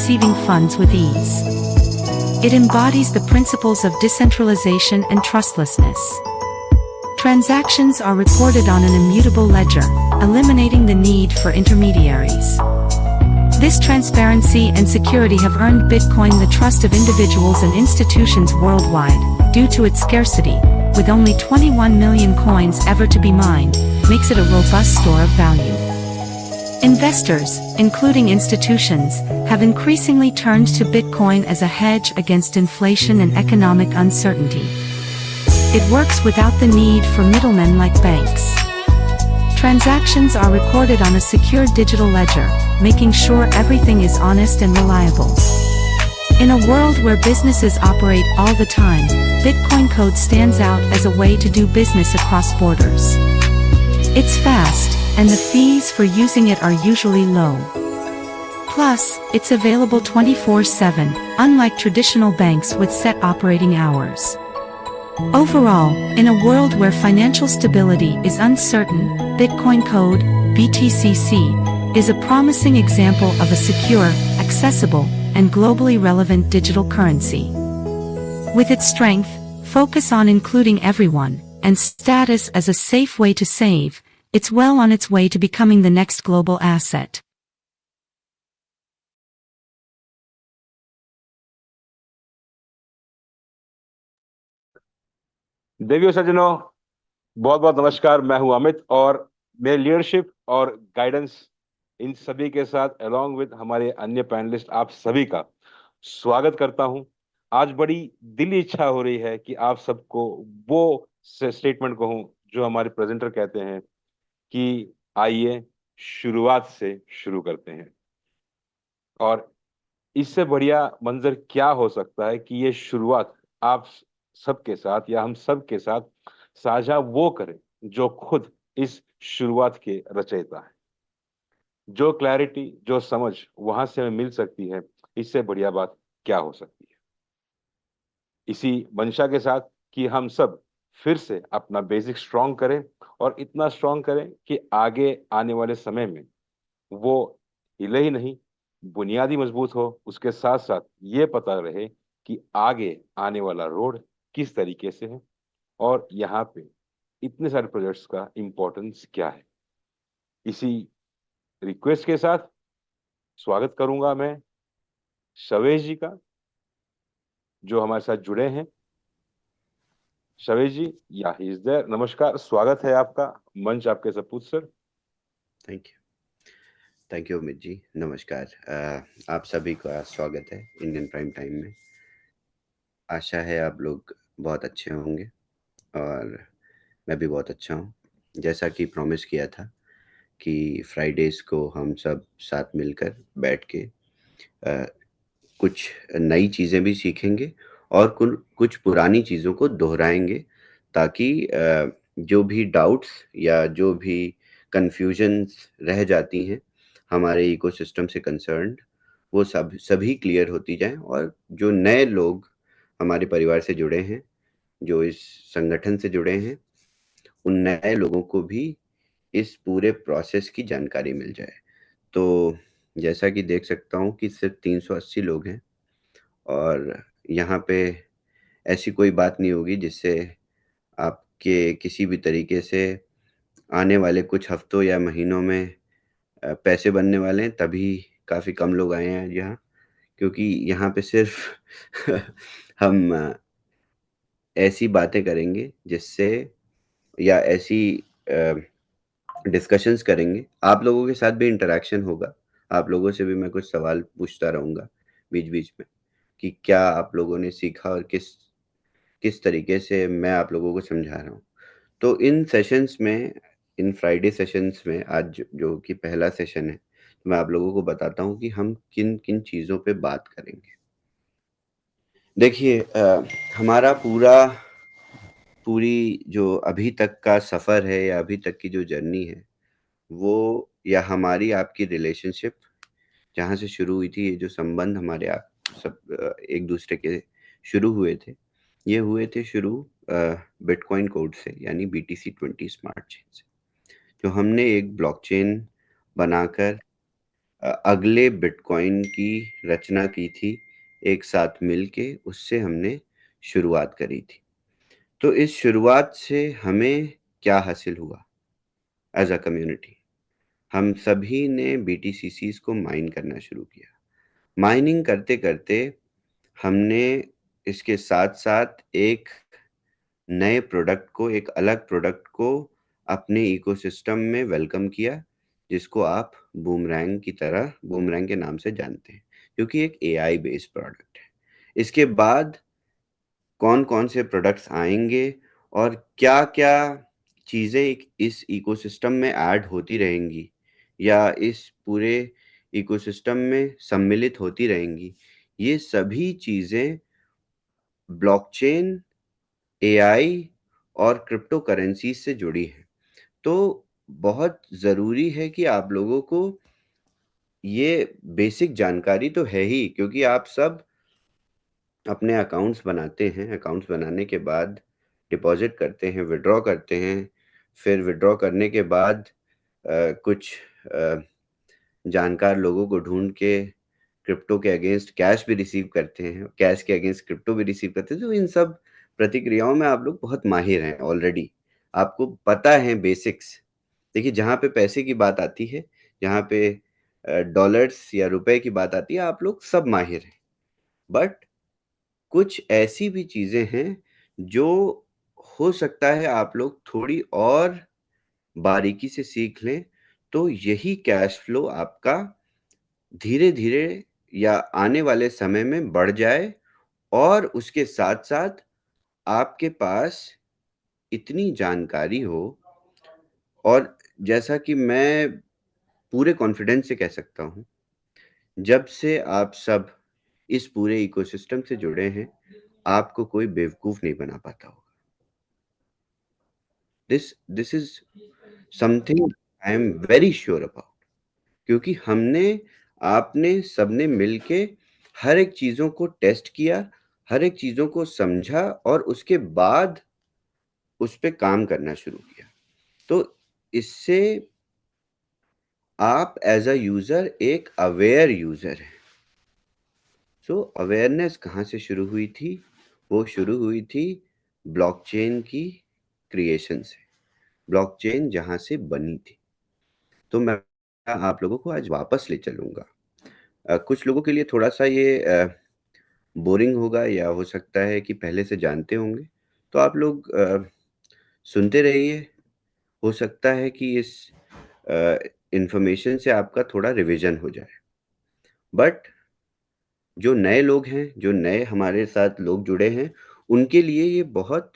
receiving funds with ease. It embodies the principles of decentralization and trustlessness. Transactions are recorded on an immutable ledger, eliminating the need for intermediaries. This transparency and security have earned Bitcoin the trust of individuals and institutions worldwide. Due to its scarcity, with only 21 million coins ever to be mined, makes it a robust store of value. Investors, including institutions, have increasingly turned to Bitcoin as a hedge against inflation and economic uncertainty. It works without the need for middlemen like banks. Transactions are recorded on a secure digital ledger, making sure everything is honest and reliable. In a world where businesses operate all the time, Bitcoin Code stands out as a way to do business across borders. It's fast, and the fees for using it are usually low. Plus, it's available 24/7, unlike traditional banks with set operating hours. Overall, in a world where financial stability is uncertain, Bitcoin Code, BTCC, is a promising example of a secure, accessible, and globally relevant digital currency. With its strength, focus on including everyone, and status as a safe way to save, it's well on its way to becoming the next global asset. देवियों सज्जनों, बहुत बहुत नमस्कार। मैं हूं अमित और मेरे leadership और गाइडेंस इन सभी के साथ अलॉन्ग विद हमारे अन्य पैनलिस्ट आप सभी का स्वागत करता हूं। आज बड़ी दिली इच्छा हो रही है कि आप सबको वो स्टेटमेंट कहूं जो हमारे प्रेजेंटर कहते हैं कि आइए शुरुआत से शुरू करते हैं। और इससे बढ़िया मंजर क्या हो सकता है कि ये शुरुआत आप सबके साथ या हम सब के साथ साझा वो करें जो खुद इस शुरुआत के रचयिता है। जो क्लैरिटी, जो समझ वहां से हमें मिल सकती है, इससे बढ़िया बात क्या हो सकती है। इसी मंशा के साथ कि हम सब फिर से अपना बेसिक स्ट्रॉन्ग करें और इतना स्ट्रॉन्ग करें कि आगे आने वाले समय में वो हिले ही नहीं, बुनियादी मजबूत हो, उसके साथ साथ ये पता रहे कि आगे आने वाला रोड किस तरीके से है और यहाँ पे इतने सारे प्रोजेक्ट्स का इंपॉर्टेंस क्या है। इसी रिक्वेस्ट के साथ स्वागत करूंगा मैं शवेश जी का, जो हमारे साथ जुड़े हैं। शवेश जी, या ही इज देयर। नमस्कार, स्वागत है आपका, मंच आपके सपूत sir. Thank you Amit ji. नमस्कार। आप सभी का स्वागत है इंडियन प्राइम टाइम में। आशा है आप लोग बहुत अच्छे होंगे और मैं भी बहुत अच्छा हूँ। जैसा कि प्रॉमिस किया था कि फ्राइडेज को हम सब साथ मिलकर बैठ के कुछ नई चीज़ें भी सीखेंगे और कुछ पुरानी चीज़ों को दोहराएंगे, ताकि जो भी डाउट्स या जो भी कन्फ्यूजन्स रह जाती हैं हमारे इकोसिस्टम से कंसर्न्ड, वो सभी क्लियर होती जाएं। और जो नए लोग हमारे परिवार से जुड़े हैं, जो इस संगठन से जुड़े हैं, उन नए लोगों को भी इस पूरे प्रोसेस की जानकारी मिल जाए। तो जैसा कि देख सकता हूँ कि सिर्फ 380 लोग हैं और यहाँ पे ऐसी कोई बात नहीं होगी जिससे आपके किसी भी तरीके से आने वाले कुछ हफ्तों या महीनों में पैसे बनने वाले हैं। तभी काफ़ी कम लोग आए हैं यहाँ, क्योंकि यहाँ पे सिर्फ हम ऐसी बातें करेंगे जिससे, या ऐसी डिस्कशंस करेंगे, आप लोगों के साथ भी इंटरेक्शन होगा। आप लोगों से भी मैं कुछ सवाल पूछता रहूँगा बीच बीच में कि क्या आप लोगों ने सीखा और किस तरीके से मैं आप लोगों को समझा रहा हूँ। तो इन सेशंस में, इन फ्राइडे सेशंस में, आज जो कि पहला सेशन है, तो मैं आप लोगों को बताता हूँ कि हम किन किन चीज़ों पे बात करेंगे। देखिए, हमारा पूरी जो अभी तक का सफ़र है या अभी तक की जो जर्नी है, वो, या हमारी आपकी रिलेशनशिप जहाँ से शुरू हुई थी, ये जो संबंध हमारे आप सब एक दूसरे के शुरू हुए थे, ये हुए थे शुरू बिटकॉइन कोड से, यानी BTC20 स्मार्ट चेन से, जो हमने एक ब्लॉकचेन बनाकर अगले बिटकॉइन की रचना की थी, एक साथ मिलके उससे हमने शुरुआत करी थी। तो इस शुरुआत से हमें क्या हासिल हुआ एज अ कम्युनिटी? हम सभी ने बीटीसीसीज को माइन करना शुरू किया। माइनिंग करते करते हमने इसके साथ साथ एक नए प्रोडक्ट को, एक अलग प्रोडक्ट को अपने इकोसिस्टम में वेलकम किया, जिसको आप बूमरैंग की तरह, बूमरैंग के नाम से जानते हैं, क्योंकि एक एआई बेस्ड प्रोडक्ट है। इसके बाद कौन कौन से प्रोडक्ट्स आएंगे और क्या क्या चीज़ें इस इकोसिस्टम में ऐड होती रहेंगी या इस पूरे इकोसिस्टम में सम्मिलित होती रहेंगी, ये सभी चीज़ें ब्लॉकचेन, एआई और क्रिप्टो करेंसी से जुड़ी है। तो बहुत ज़रूरी है कि आप लोगों को ये बेसिक जानकारी तो है ही, क्योंकि आप सब अपने अकाउंट्स बनाते हैं। अकाउंट्स बनाने के बाद डिपॉजिट करते हैं, विड्रॉ करते हैं। फिर विड्रॉ करने के बाद कुछ जानकार लोगों को ढूंढ के क्रिप्टो के अगेंस्ट कैश भी रिसीव करते हैं, कैश के अगेंस्ट क्रिप्टो भी रिसीव करते हैं। तो इन सब प्रतिक्रियाओं में आप लोग बहुत माहिर हैं ऑलरेडी, आपको पता है बेसिक्स। देखिए, जहाँ पे पैसे की बात आती है, जहाँ पे डॉलर्स या रुपए की बात आती है, आप लोग सब माहिर हैं। बट कुछ ऐसी भी चीज़ें हैं जो हो सकता है आप लोग थोड़ी और बारीकी से सीख लें, तो यही कैश फ्लो आपका धीरे-धीरे या आने वाले समय में बढ़ जाए और उसके साथ-साथ आपके पास इतनी जानकारी हो, और जैसा कि मैं पूरे कॉन्फिडेंस से कह सकता हूँ, जब से आप सब इस पूरे इकोसिस्टम से जुड़े हैं, आपको कोई बेवकूफ़ नहीं बना पाता होगा। This is something I am very sure about, क्योंकि हमने, आपने सबने मिलके हर एक चीज़ों को टेस्ट किया, हर एक चीज़ों को समझा और उसके बाद उस पे काम करना शुरू किया। तो इससे आप एज़ अ यूज़र एक अवेयर यूज़र हैं। सो अवेयरनेस कहाँ से शुरू हुई थी? वो शुरू हुई थी ब्लॉकचेन की क्रिएशन से, ब्लॉकचेन जहाँ से बनी थी। तो मैं आप लोगों को आज वापस ले चलूँगा। कुछ लोगों के लिए थोड़ा-सा ये बोरिंग होगा या हो सकता है कि पहले से जानते होंगे, तो आप लोग सुनते रहिए। हो सकता है कि इस इन्फॉर्मेशन से आपका थोड़ा रिवीजन हो जाए। बट जो नए लोग हैं, जो नए हमारे साथ लोग जुड़े हैं, उनके लिए ये बहुत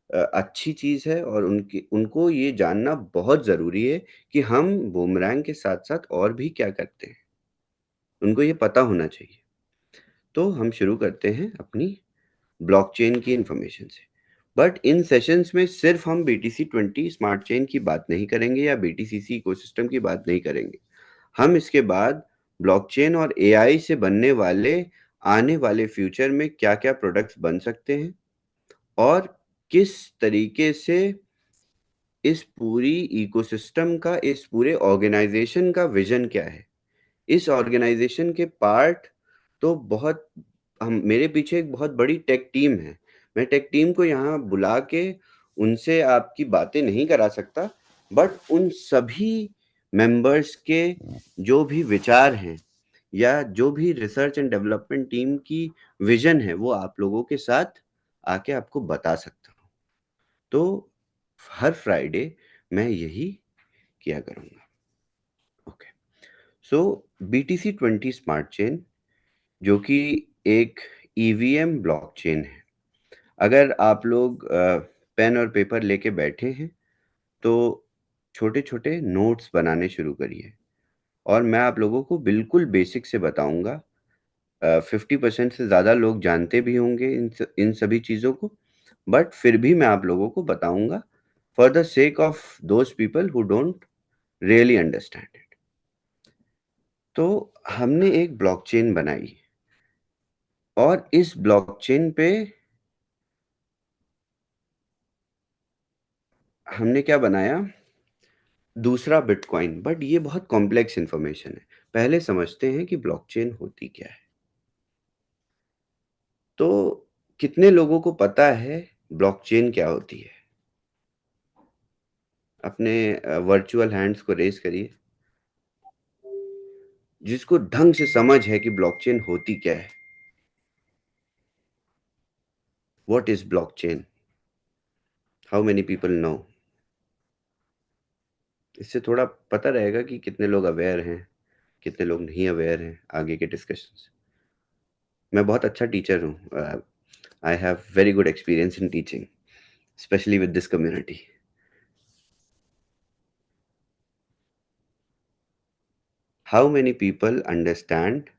अच्छी चीज़ है और उनको ये जानना बहुत ज़रूरी है कि हम बूमरैंग के साथ-साथ और भी क्या करते हैं। उनको ये पता होना चाहिए। तो हम शुरू करते हैं अपनी ब्लॉकचेन की इन्फॉर्मेशन से। बट इन सेशंस में सिर्फ हम BTC20 स्मार्ट चेन की बात नहीं करेंगे या BTCC इकोसिस्टम की बात नहीं करेंगे। हम इसके बाद ब्लॉकचेन और एआई से बनने वाले आने वाले फ्यूचर में क्या-क्या प्रोडक्ट्स बन सकते हैं और किस तरीके से इस पूरी इकोसिस्टम का, इस पूरे ऑर्गेनाइजेशन का विजन क्या है। इस ऑर्गेनाइजेशन के पार्ट तो बहुत, हम, मेरे पीछे एक बहुत बड़ी टेक टीम है। मैं टेक टीम को यहाँ बुला के उनसे आपकी बातें नहीं करा सकता, बट उन सभी मेंबर्स के जो भी विचार हैं या जो भी रिसर्च एंड डेवलपमेंट टीम की विजन है, वो आप लोगों के साथ आके आपको बता सकता हूँ। तो हर फ्राइडे मैं यही किया करूँगा। ओके, सो BTC20 स्मार्ट चेन, जो कि एक ईवीएम ब्लॉकचेन है। अगर आप लोग पेन और पेपर लेके बैठे हैं, तो छोटे-छोटे नोट्स बनाने शुरू करिए और मैं आप लोगों को बिल्कुल बेसिक से बताऊँगा। 50% से ज़्यादा लोग जानते भी होंगे इन सभी चीज़ों को, बट फिर भी मैं आप लोगों को बताऊँगा for the sake of those people who don't really understand it. तो हमने एक ब्लॉकचेन बनाई और इस ब्लॉकचेन पे हमने क्या बनाया? दूसरा बिटकॉइन। बट ये बहुत कॉम्प्लेक्स इन्फॉर्मेशन है, पहले समझते हैं कि ब्लॉकचेन होती क्या है। तो कितने लोगों को पता है ब्लॉकचेन क्या होती है? अपने वर्चुअल हैंड्स को रेज करिए, जिसको ढंग से समझ है कि ब्लॉकचेन होती क्या है। What is blockchain? How many people know? इससे थोड़ा पता रहेगा कि कितने लोग अवेयर हैं, कितने लोग नहीं अवेयर हैं आगे के डिस्कशंस। मैं बहुत अच्छा टीचर हूँ। I have very good experience in teaching, specially with this community. How many people understand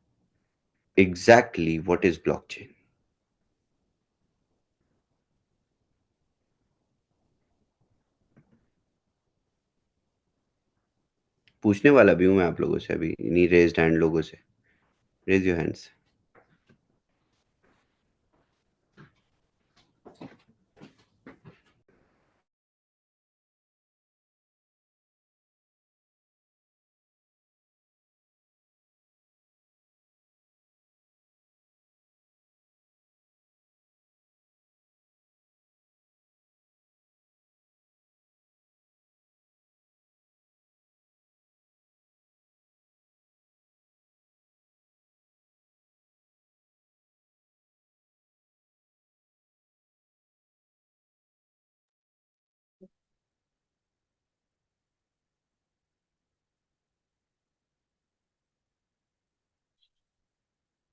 exactly what is blockchain? पूछने वाला भी हूं मैं आप लोगों से, अभी इन्हीं रेज्ड हैंड लोगों से। Raise your hands.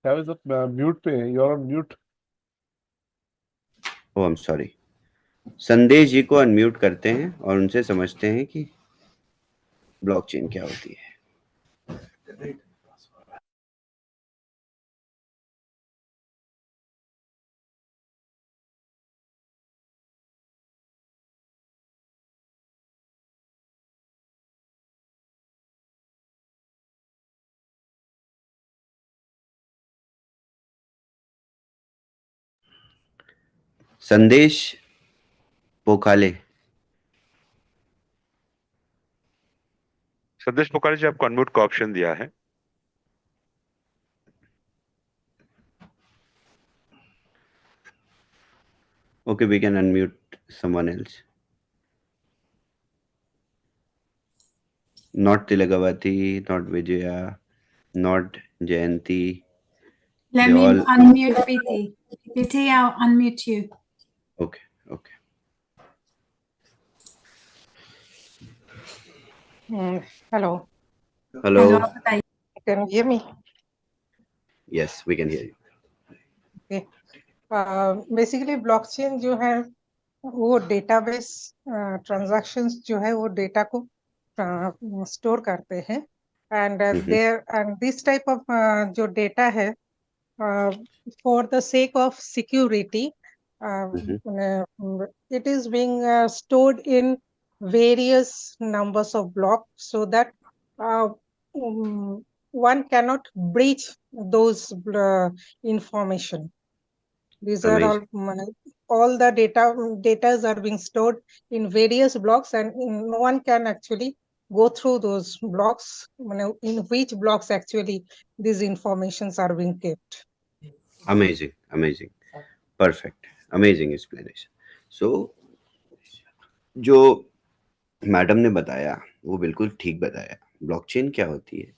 Travis, आप म्यूट पे हैं, you're on mute. Oh I am sorry. Sandesh ji को अनम्यूट करते हैं और उनसे समझते हैं कि ब्लॉकचेन क्या होती है। संदेश पोखाले। संदेश पुकारी जी, आपको अनम्यूट का ऑप्शन दिया है। Okay, we can unmute someone else. Not Tilagavati, not Vijaya, not Jayanti. Let They me all unmute Preeti. Preeti, I'll unmute you. okay, okay. Hello, Hello. Hello, आप बताइए। can you hear me? Yes, we can hear you. Okay. Basically blockchain जो है वो database transactions जो है वो data को store करते हैं and there and this type of जो डेटा है for the sake of security it is being stored in various numbers of blocks so that one cannot breach those information. These are all the data are being stored in various blocks and no one can actually go through those blocks in which blocks actually these informations are being kept. Amazing, amazing, perfect, amazing explanation. So, जो madam ने बताया वो बिल्कुल ठीक बताया। Blockchain क्या होती है?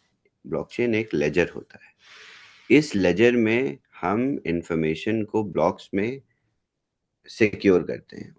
ब्लॉकचेन एक लेजर होता है। इस लेजर में हम इंफॉर्मेशन को ब्लॉक्स में सिक्योर करते हैं